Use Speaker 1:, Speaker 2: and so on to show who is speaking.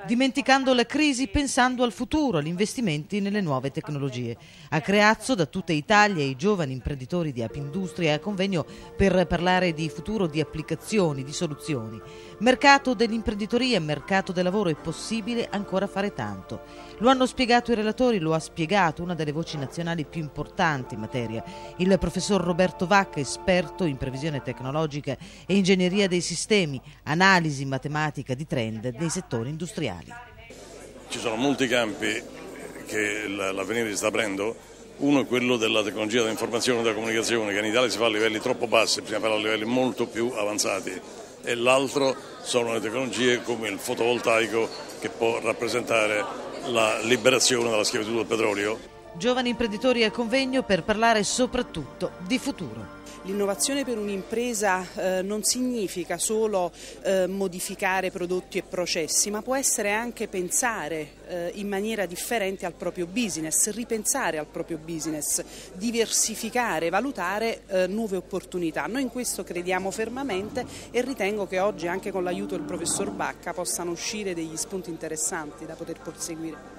Speaker 1: dimenticando la crisi, pensando al futuro, agli investimenti nelle nuove tecnologie. A Creazzo, da tutta Italia, i giovani imprenditori di Apindustria a convegno per parlare di futuro, di applicazioni, di soluzioni. Mercato dell'imprenditoria, mercato del lavoro, è possibile ancora fare tanto. Lo hanno spiegato i relatori, lo ha spiegato una delle voci nazionali più importanti in materia, il professor Roberto Vacca, esperto in previsione tecnologica e ingegneria dei sistemi, analisi matematica di trend nei settori industriali.
Speaker 2: Ci sono molti campi che l'avvenire si sta aprendo. Uno è quello della tecnologia dell'informazione e della comunicazione, che in Italia si fa a livelli troppo bassi, bisogna farlo a livelli molto più avanzati, e l'altro sono le tecnologie come il fotovoltaico, che può rappresentare la liberazione dalla schiavitù del petrolio.
Speaker 1: Giovani imprenditori al convegno per parlare soprattutto di futuro.
Speaker 3: L'innovazione per un'impresa non significa solo modificare prodotti e processi, ma può essere anche pensare in maniera differente al proprio business, ripensare al proprio business, diversificare, valutare nuove opportunità. Noi in questo crediamo fermamente e ritengo che oggi, anche con l'aiuto del professor Vacca, possano uscire degli spunti interessanti da poter proseguire.